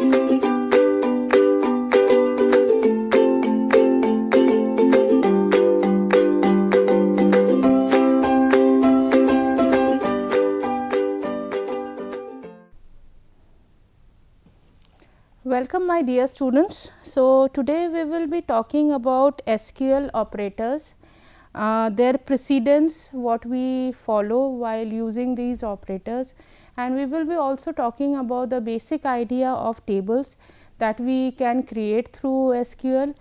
Welcome my dear students. So, today we will be talking about SQL operators, their precedence, what we follow while using these operators, and we will be also talking about the basic idea of tables that we can create through SQL,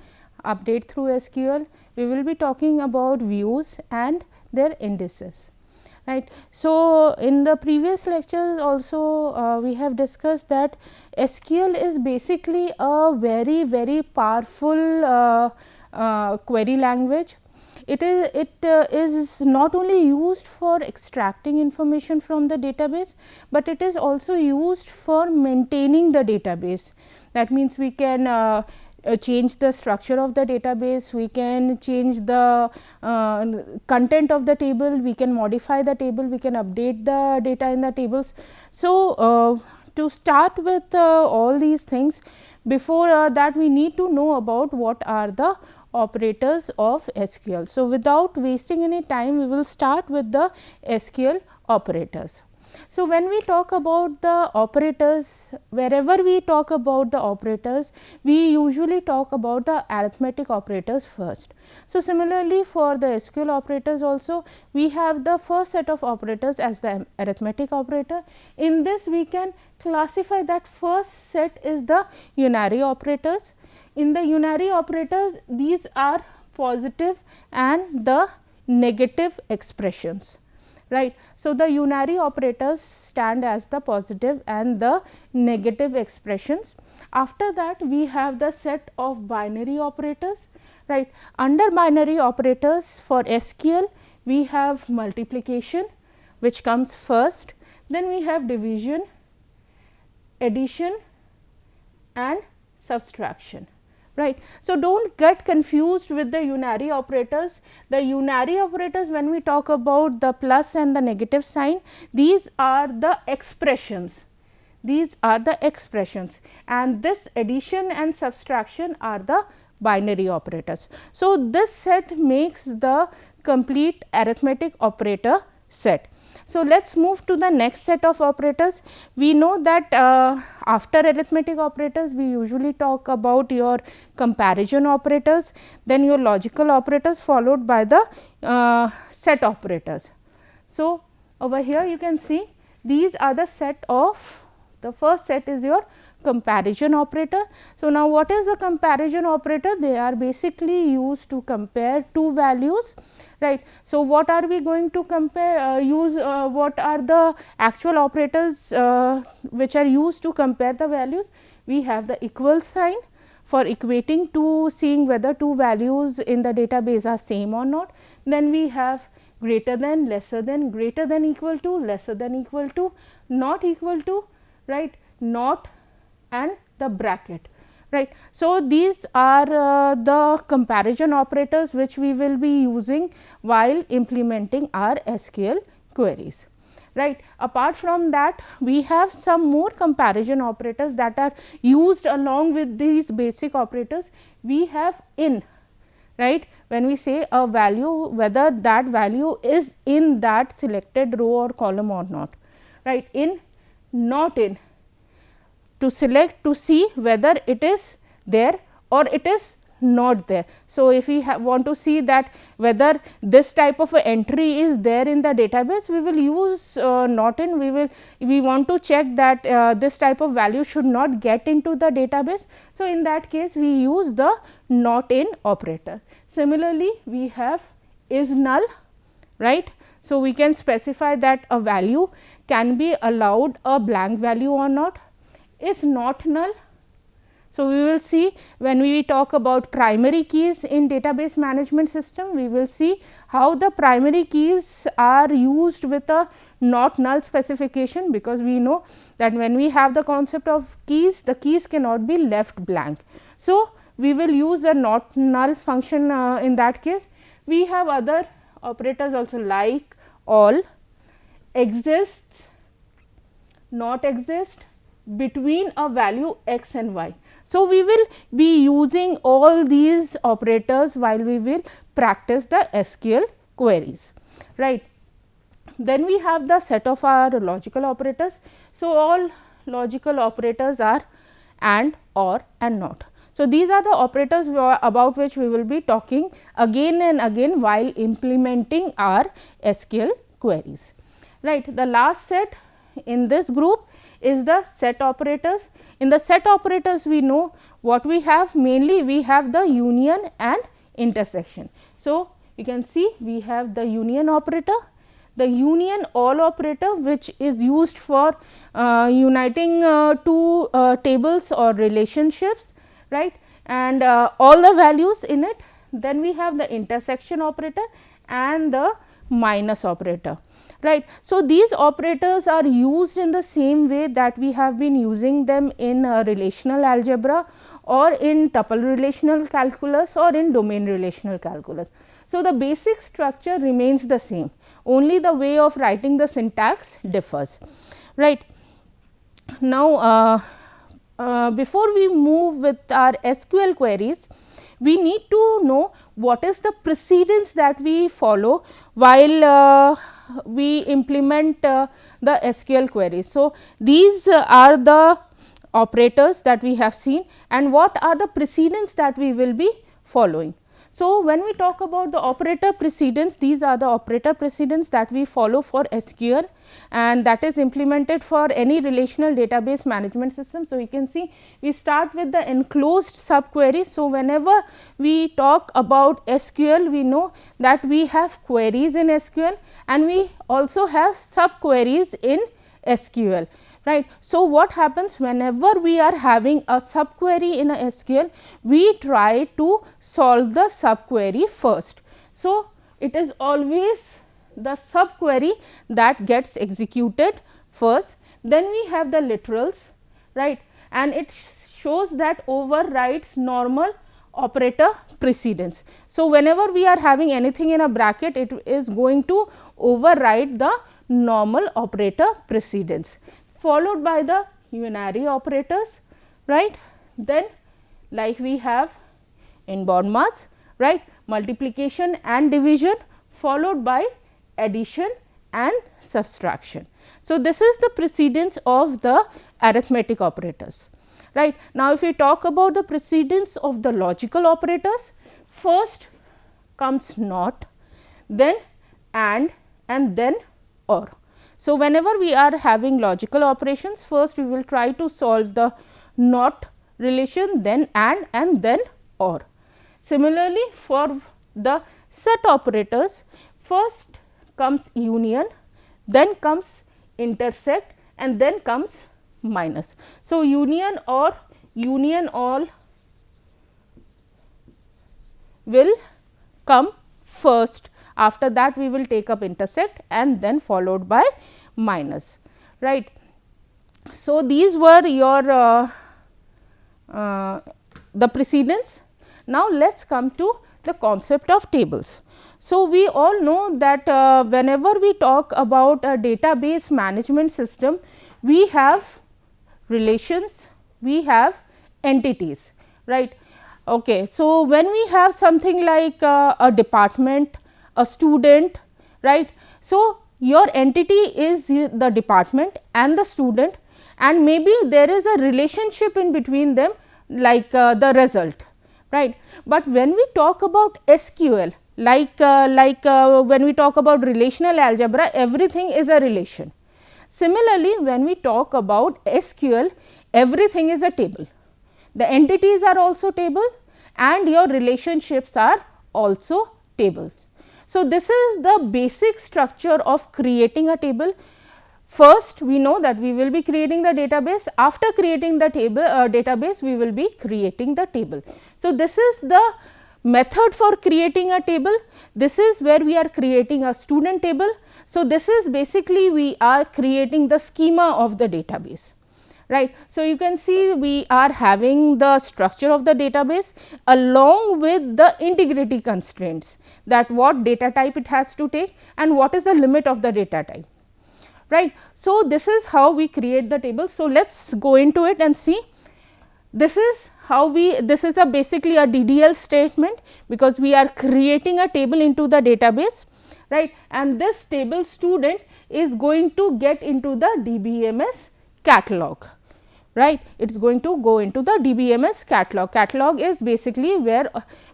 update through SQL. We will be talking about views and their indices. Right. So, in the previous lectures also we have discussed that SQL is basically a very powerful query language. It is not only used for extracting information from the database, but it is also used for maintaining the database. That means, we can change the structure of the database, we can change the content of the table, we can modify the table, we can update the data in the tables. So, to start with all these things, before that we need to know about what are the operators of SQL. So, without wasting any time, we will start with the SQL operators. So, when we talk about the operators, wherever we talk about the operators, we usually talk about the arithmetic operators first. So, similarly for the SQL operators also, we have the first set of operators as the arithmetic operator. In this, we can classify that first set is the unary operators. In the unary operators, these are positive and the negative expressions. Right. So, the unary operators stand as the positive and the negative expressions. After that, we have the set of binary operators. Right. Under binary operators for SQL, we have multiplication, which comes first, then we have division, addition and subtraction. Right. So, do not get confused with the unary operators. The unary operators, when we talk about the plus and the negative sign, these are the expressions. These are the expressions, and this addition and subtraction are the binary operators. So, this set makes the complete arithmetic operator set. So, let us move to the next set of operators. We know that after arithmetic operators, we usually talk about your comparison operators, then your logical operators, followed by the set operators. So, over here you can see these are the set of, the first set is your comparison operator. So, now what is a comparison operator? They are basically used to compare two values. Right. So, what are we going to compare what are the actual operators which are used to compare the values? We have the equal sign for equating to, seeing whether two values in the database are same or not. Then we have greater than, lesser than, greater than equal to, lesser than equal to, not equal to, right, not, and the bracket. Right. So, these are the comparison operators which we will be using while implementing our SQL queries. Right. Apart from that, we have some more comparison operators that are used along with these basic operators. We have in, right, when we say a value, whether that value is in that selected row or column or not. Right. In, not in, to select, to see whether it is there or it is not there. So, if we want to see that whether this type of a entry is there in the database, we will use not in, we want to check that this type of value should not get into the database. So, in that case we use the not in operator. Similarly, we have is null, right. So, we can specify that a value can be allowed a blank value or not. Is not null. So, we will see when we talk about primary keys in database management system, we will see how the primary keys are used with a not null specification, because we know that when we have the concept of keys, the keys cannot be left blank. So, we will use the not null function in that case. We have other operators also like all, exists, not exist, between a value x and y. So, we will be using all these operators while we will practice the SQL queries, right. Then we have the set of our logical operators. So, all logical operators are and, or and not. So, these are the operators about which we will be talking again and again while implementing our SQL queries, right. The last set in this group is the set operators. In the set operators, we know what we have, mainly we have the union and intersection. So, you can see we have the union operator, the union all operator, which is used for uniting two tables or relationships, right, and all the values in it. Then we have the intersection operator and the minus operator, right. So, these operators are used in the same way that we have been using them in relational algebra or in tuple relational calculus or in domain relational calculus. So, the basic structure remains the same, only the way of writing the syntax differs, right. Now, before we move with our SQL queries, we need to know what is the precedence that we follow while we implement the SQL queries. So, these are the operators that we have seen and what are the precedence that we will be following. So, when we talk about the operator precedence, these are the operator precedence that we follow for SQL and that is implemented for any relational database management system. So, you can see we start with the enclosed subquery. So, whenever we talk about SQL, we know that we have queries in SQL and we also have subqueries in SQL, right. So, what happens whenever we are having a subquery in a SQL, we try to solve the subquery first. So, it is always the subquery that gets executed first, then we have the literals, right, and it shows that overrides normal operator precedence. So, whenever we are having anything in a bracket, it is going to override the normal operator precedence, followed by the unary operators, right. Then like we have in BODMAS, right, multiplication and division followed by addition and subtraction. So, this is the precedence of the arithmetic operators, right. Now, if we talk about the precedence of the logical operators, first comes not, then and then or. So, whenever we are having logical operations, first we will try to solve the not relation, then and then or. Similarly, for the set operators, first comes union, then comes intersect and then comes minus. So, union or union all will come first, after that we will take up intersect and then followed by minus, right. So, these were your the precedence. Now, let us come to the concept of tables. So, we all know that whenever we talk about a database management system, we have relations, we have entities, right. Okay. So, when we have something like a department, a student, right. So, your entity is the department and the student, and maybe there is a relationship in between them like the result, right. But when we talk about SQL, like when we talk about relational algebra, everything is a relation. Similarly, when we talk about SQL, everything is a table. The entities are also table and your relationships are also tables. So, this is the basic structure of creating a table. First, we know that we will be creating the database. After creating the table database, we will be creating the table. So, this is the method for creating a table. This is where we are creating a student table. So, this is basically we are creating the schema of the database, right. So, you can see we are having the structure of the database along with the integrity constraints, that what data type it has to take and what is the limit of the data type. right. So, this is how we create the table. So, let us go into it and see. This is how this is basically a DDL statement, because we are creating a table into the database, right, and this table student is going to get into the DBMS catalog, right. It is going to go into the DBMS catalog. Catalog is basically where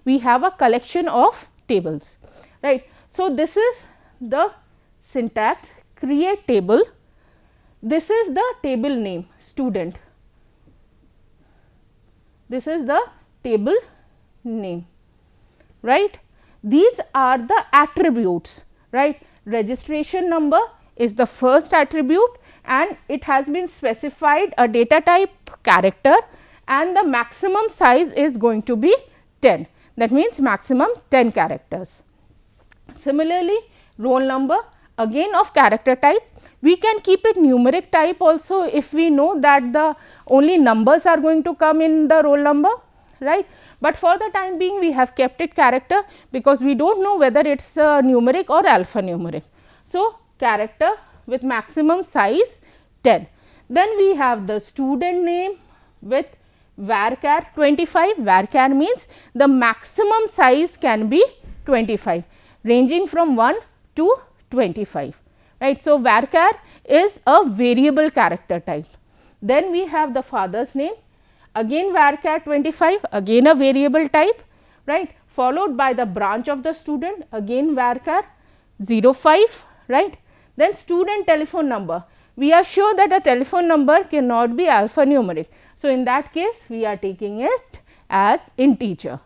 we have a collection of tables, right. So, this is the syntax: create table. This is the table name, student. This is the table name, right. These are the attributes, right. Registration number is the first attribute, and it has been specified a data type character, and the maximum size is going to be 10. That means, maximum 10 characters. Similarly, roll number again of character type. We can keep it numeric type also if we know that the only numbers are going to come in the roll number, right. But for the time being, we have kept it character, because we do not know whether it is numeric or alphanumeric. So, character with maximum size 10. Then we have the student name with varchar 25. Varchar means the maximum size can be 25, ranging from 1 to 25, right. So, varchar is a variable character type. Then we have the father's name, again varchar 25, again a variable type, right, followed by the branch of the student, again varchar 05, right. Then student telephone number, we are sure that a telephone number cannot be alphanumeric. So, in that case we are taking it as integer,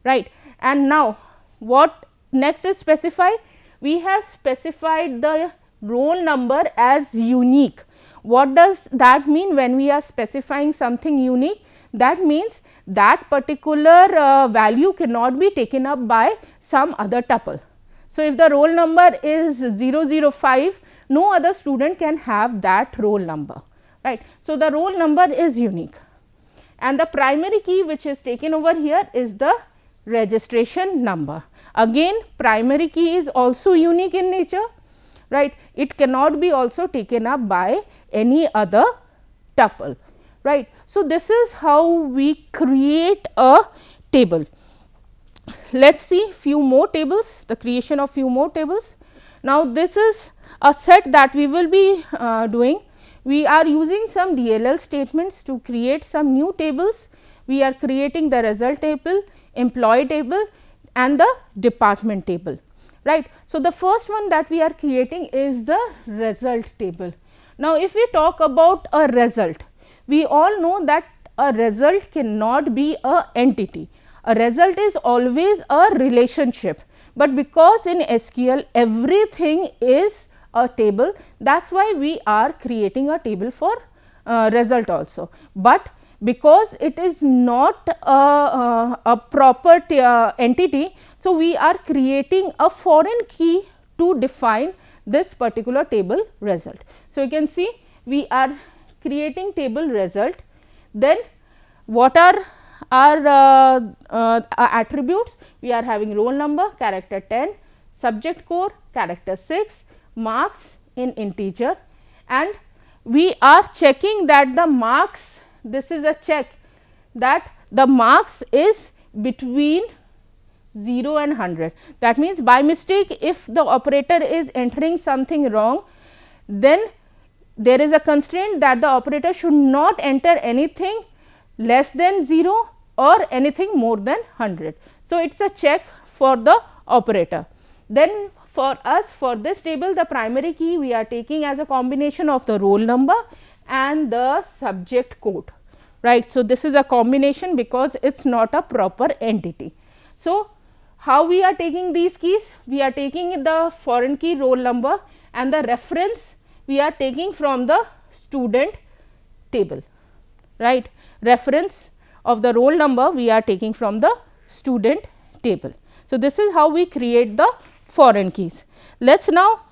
right. And now, what next is specified? We have specified the roll number as unique. What does that mean when we are specifying something unique? That means that particular value cannot be taken up by some other tuple. So, if the roll number is 005, no other student can have that roll number, right. So, the roll number is unique, and the primary key which is taken over here is the registration number. Again, primary key is also unique in nature, right. It cannot be also taken up by any other tuple, right. So, this is how we create a table. Let us see few more tables, the creation of few more tables. Now, this is a set that we will be doing. We are using some DLL statements to create some new tables. We are creating the result table, employee table, and the department table, right. So, the first one that we are creating is the result table. Now, if we talk about a result, we all know that a result cannot be a entity. A result is always a relationship, but because in SQL everything is a table, that is why we are creating a table for result also. But because it is not a proper entity, so we are creating a foreign key to define this particular table result. So, you can see we are creating table result. Then what are our attributes? We are having roll number character 10, subject core character 6, marks in integer, and we are checking that the marks, this is a check that the marks is between 0 and 100. That means, by mistake if the operator is entering something wrong, then there is a constraint that the operator should not enter anything less than 0 or anything more than 100. So, it is a check for the operator. Then for us, for this table, the primary key we are taking as a combination of the roll number and the subject code, right. So, this is a combination because it is not a proper entity. So, how we are taking these keys? We are taking the foreign key roll number, and the reference we are taking from the student table, right. Reference of the roll number we are taking from the student table. So, this is how we create the foreign keys. Let us now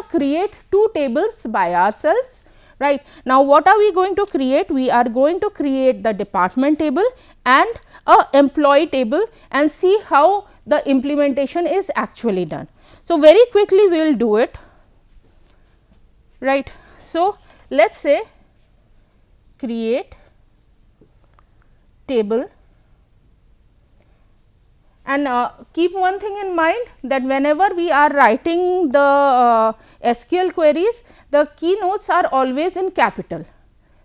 create two tables by ourselves. right. Now, what are we going to create? We are going to create the department table and a employee table and see how the implementation is actually done. So, very quickly we will do it, right. So, let us say create table, and keep one thing in mind that whenever we are writing the SQL queries, the keynotes are always in capital,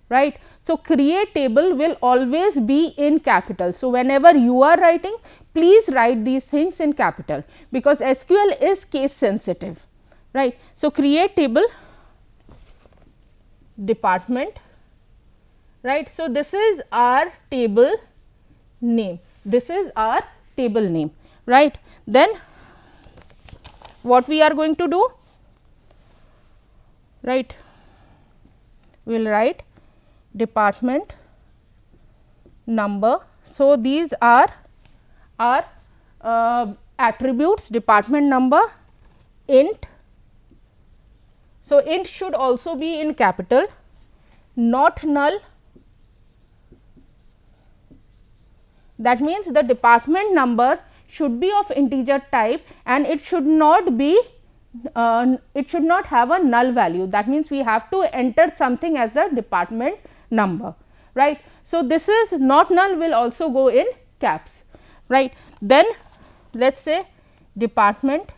right. So, create table will always be in capital. So, whenever you are writing, please write these things in capital, because SQL is case sensitive, right. So, create table department, right. So, this is our table name, this is our table name, right. Then what we are going to do, right, we will write department number. So, these are our attributes, department number, int. So, int should also be in capital, not null. That means, the department number should be of integer type and it should not be it should not have a null value. That means, we have to enter something as the department number, right. So, this is not null will also go in caps, right. Then let us say department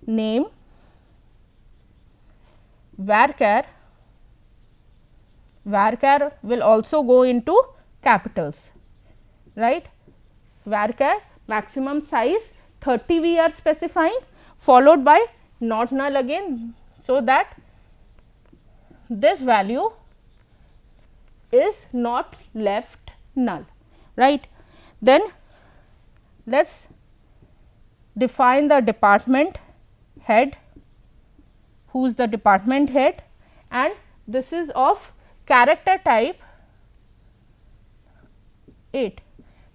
name varchar, varchar will also go into capitals, right. Varchar maximum size 30 we are specifying, followed by not null again. So, that this value is not left null, right. Then let us define the department head, who is the department head, and this is of character type 8,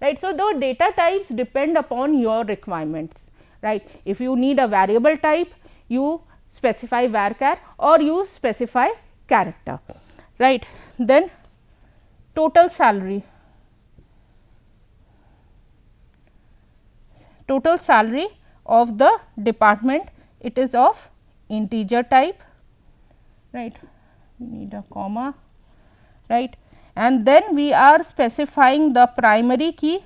right. So, the data types depend upon your requirements, right. If you need a variable type, you specify varchar or you specify character, right. Then total salary, total salary of the department, it is of integer type, right. We need a comma, right. And then we are specifying the primary key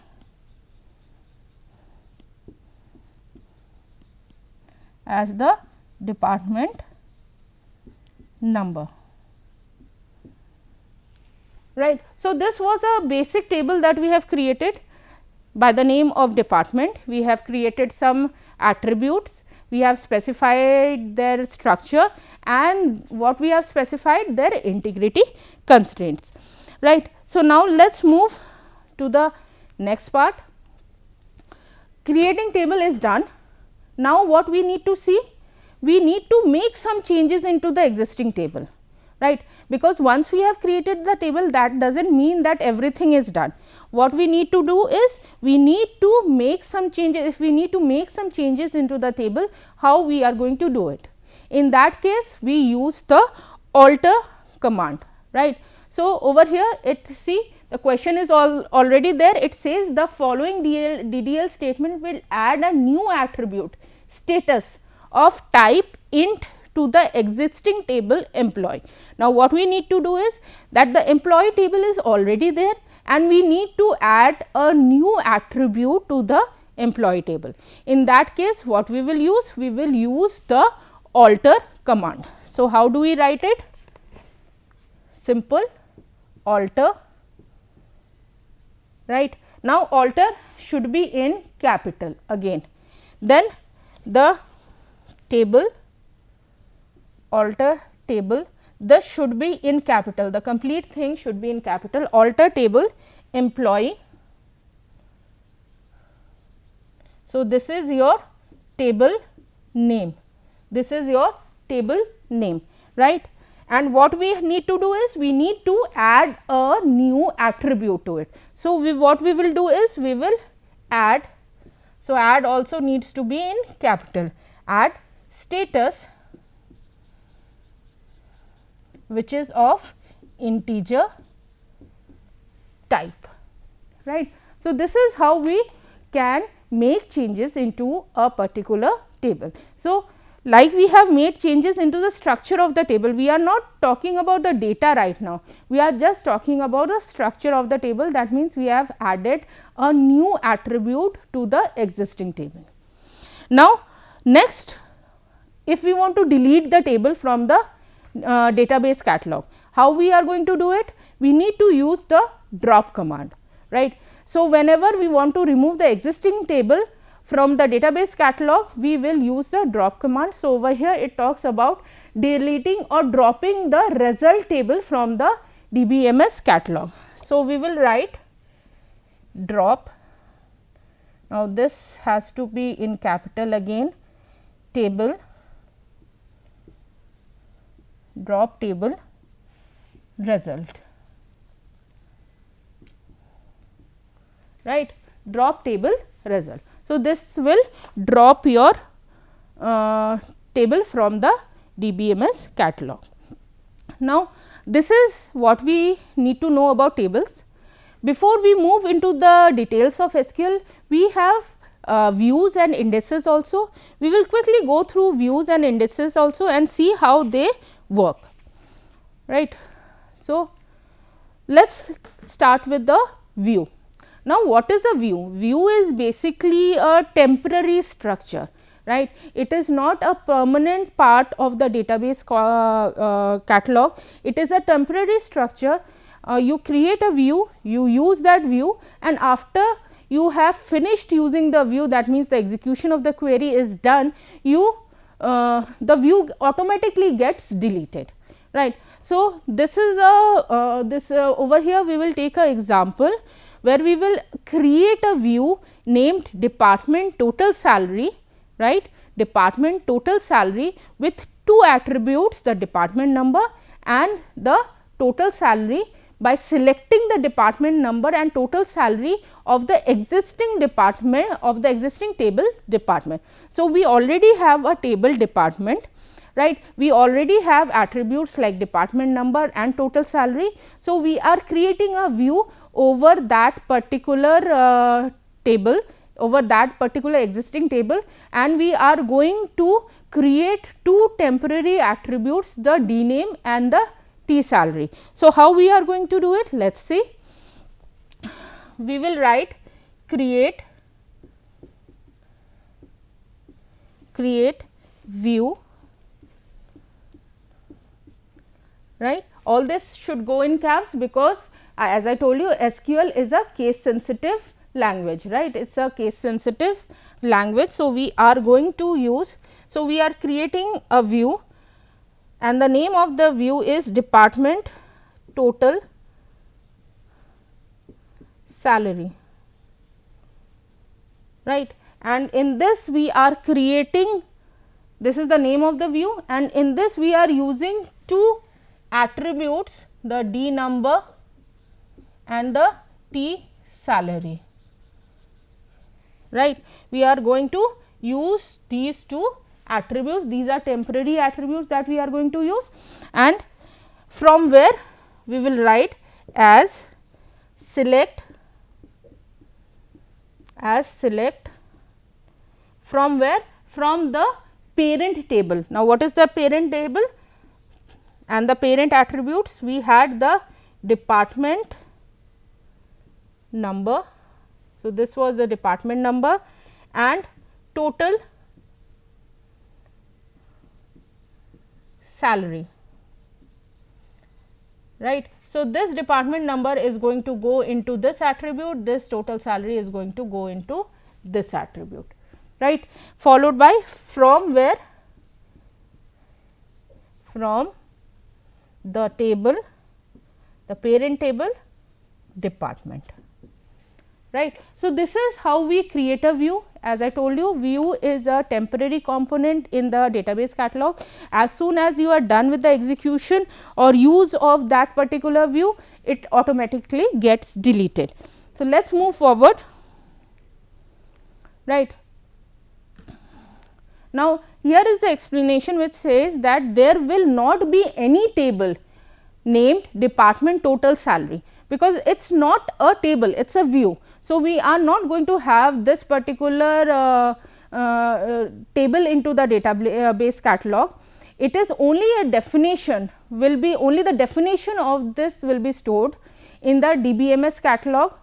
as the department number, right. So, this was a basic table that we have created by the name of department. We have created some attributes, we have specified their structure, and what we have specified their integrity constraints, right. So, now let us move to the next part. Creating table is done. Now, what we need to see? We need to make some changes into the existing table, right, because once we have created the table, that does not mean that everything is done. What we need to do is, we need to make some changes. If we need to make some changes into the table, how we are going to do it? In that case, we use the alter command, right. So, over here it see the question is already there. It says the following DDL statement will add a new attribute status of type int to the existing table employee. Now, what we need to do is that the employee table is already there and we need to add a new attribute to the employee table. In that case, what we will use? We will use the alter command. So, how do we write it? Simple, alter, right. Now, alter should be in capital again. Then the table, alter table, this should be in capital, the complete thing should be in capital, alter table employee. So, this is your table name, this is your table name, right. And what we need to do is, we need to add a new attribute to it. So, what we will do is, we will add. So, add also needs to be in capital, add status which is of integer type, right. So, this is how we can make changes into a particular table. So, like we have made changes into the structure of the table, we are not talking about the data right now, we are just talking about the structure of the table. That means, we have added a new attribute to the existing table. Now, next, if we want to delete the table from the database catalog, how we are going to do it? We need to use the drop command, right. So, whenever we want to remove the existing table from the database catalog, we will use the drop command. So, over here it talks about deleting or dropping the result table from the DBMS catalog. So, we will write drop. Now, this has to be in capital again, table, drop table result, right, drop table result. So, this will drop your table from the DBMS catalog. Now, this is what we need to know about tables. Before we move into the details of SQL, we have views and indices also. We will quickly go through views and indices also and see how they work, right. So, let us start with the view. Now, what is a view? View is basically a temporary structure, right. It is not a permanent part of the database catalog. It is a temporary structure. You create a view, you use that view, and after you have finished using the view, that means the execution of the query is done, you the view automatically gets deleted, right. So, this is a over here we will take an example where we will create a view named department total salary, right, department total salary with two attributes, the department number and the total salary, by selecting the department number and total salary of the existing department of the existing table department. So, we already have a table department, right. We already have attributes like department number and total salary. So, we are creating a view over that particular table, over that particular existing table, and we are going to create two temporary attributes, the D name and the T salary. So, how we are going to do it? Let us see. We will write create view, right. All this should go in caps because as I told you, SQL is a case sensitive language, right. It is a case sensitive language. So, we are going to use, so we are creating a view and the name of the view is department total salary, right. And in this we are creating, this is the name of the view, and in this we are using two attributes, the D number and the T salary, right. We are going to use these two attributes, these are temporary attributes that we are going to use, and from where we will write as select from where, from the parent table. Now, what is the parent table and the parent attributes? We had the department number. So, this was the department number and total salary, right. So, this department number is going to go into this attribute, this total salary is going to go into this attribute, right, followed by from where, from the table, the parent table department, right. So, this is how we create a view. As I told you, view is a temporary component in the database catalog. As soon as you are done with the execution or use of that particular view, it automatically gets deleted. So, let us move forward, right. Now, here is the explanation which says that there will not be any table named department total salary, because it is not a table, it is a view. So, we are not going to have this particular table into the database catalog. It is only a definition, will be only the definition of this will be stored in the DBMS catalog.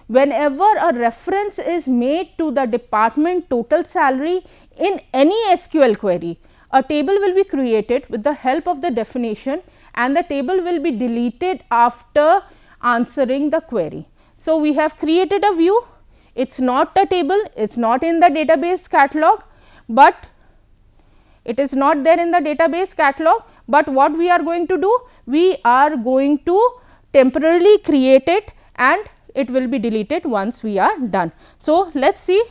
Whenever a reference is made to the department total salary in any SQL query, a table will be created with the help of the definition, and the table will be deleted after answering the query. So, we have created a view, it is not a table, it is not in the database catalog, but it is not there in the database catalog, but what we are going to do? We are going to temporarily create it, and it will be deleted once we are done. So, let us see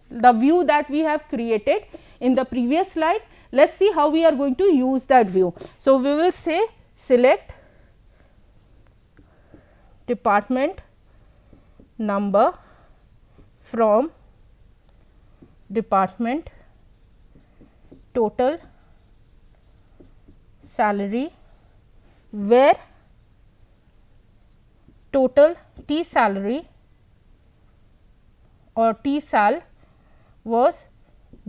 the view that we have created in the previous slide. Let us see how we are going to use that view. So, we will say select department number from department total salary, where total T salary or T sal was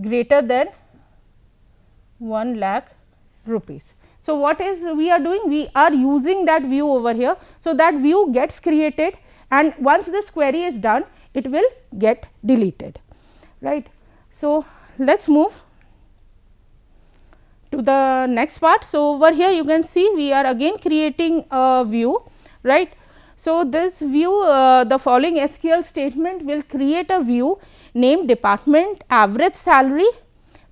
greater than 1 lakh rupees. So, what is we are doing? We are using that view over here. So, that view gets created, and once this query is done, it will get deleted, right. So, let us move to the next part. So, over here you can see we are again creating a view, right. So, this view, the following SQL statement will create a view named department average salary,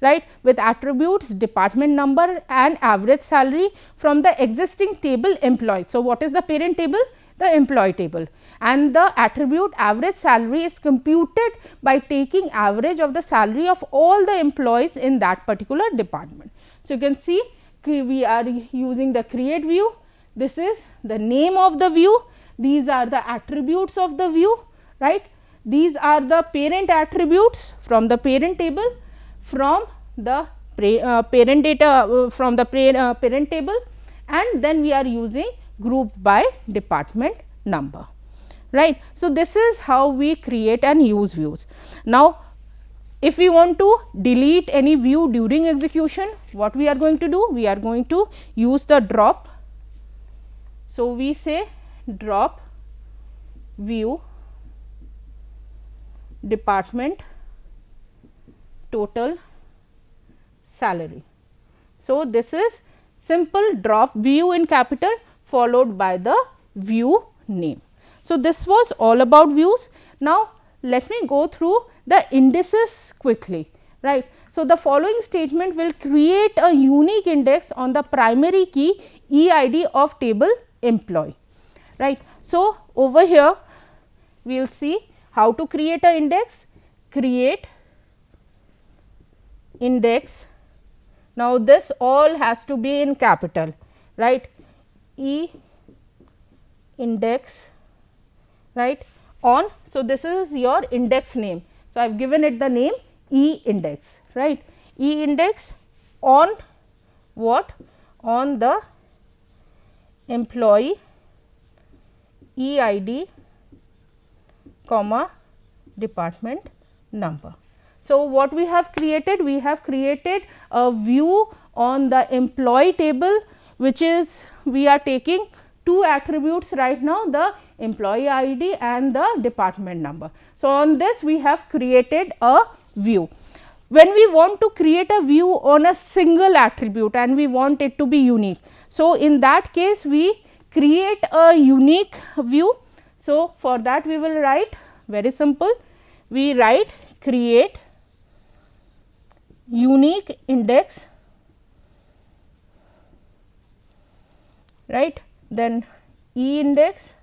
right, with attributes department number and average salary from the existing table employee. So, what is the parent table? The employee table, and the attribute average salary is computed by taking average of the salary of all the employees in that particular department. So, you can see we are using the create view. This is the name of the view, these are the attributes of the view, right. These are the parent attributes from the parent table, from the parent data from the parent table, and then we are using group by department number, right. So, this is how we create and use views. Now, if we want to delete any view during execution, what we are going to do? We are going to use the drop. So, we say drop view department total salary. So, this is simple drop view in capital followed by the view name. So, this was all about views. Now, let me go through the indices quickly, right. So, the following statement will create a unique index on the primary key EID of table employee, right. So, over here we will see how to create a index, create index. Now, this all has to be in capital, right, E index, right, on. So, this is your index name. So, I have given it the name E index, right, E index on what? On the employee EID comma department number. So, what we have created? We have created a view on the employee table, which is we are taking two attributes right now, the employee ID and the department number. So, on this we have created a view. When we want to create a view on a single attribute and we want it to be unique, so in that case we create a unique view. So, for that we will write very simple, we write create unique index, right, then E index.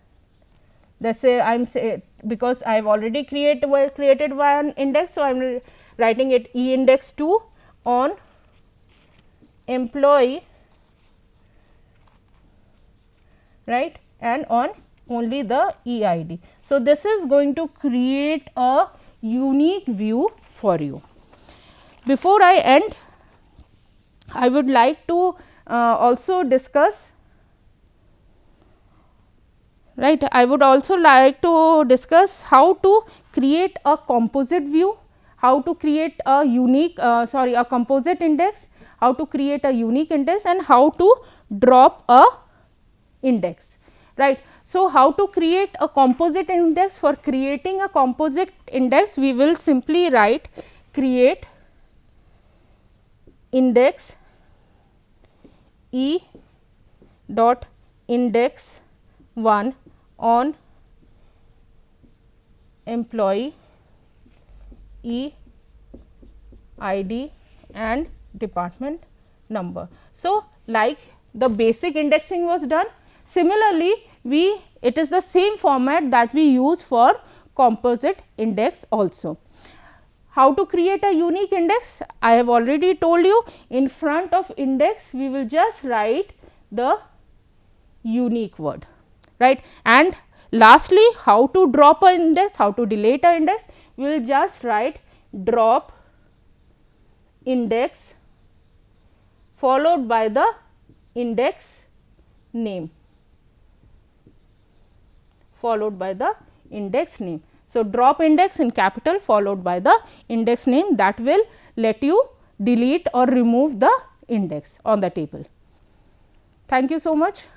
Let's say I am say because I have already created one index. So, I am writing it E index 2 on employee, right, and on only the EID. So, this is going to create a unique view for you. Before I end, I would like to also discuss right. I would also like to discuss how to create a composite view, how to create a unique a composite index, how to create a unique index, and how to drop a index, right. So, how to create a composite index? For creating a composite index, we will simply write create index E dot index 1 on employee E ID and department number. So, like the basic indexing was done, similarly it is the same format that we use for composite index also. How to create a unique index? I have already told you, in front of index we will just write the unique word, right. And lastly, how to drop an index, how to delete an index? We will just write drop index followed by the index name, followed by the index name. So, drop index in capital followed by the index name, that will let you delete or remove the index on the table. Thank you so much.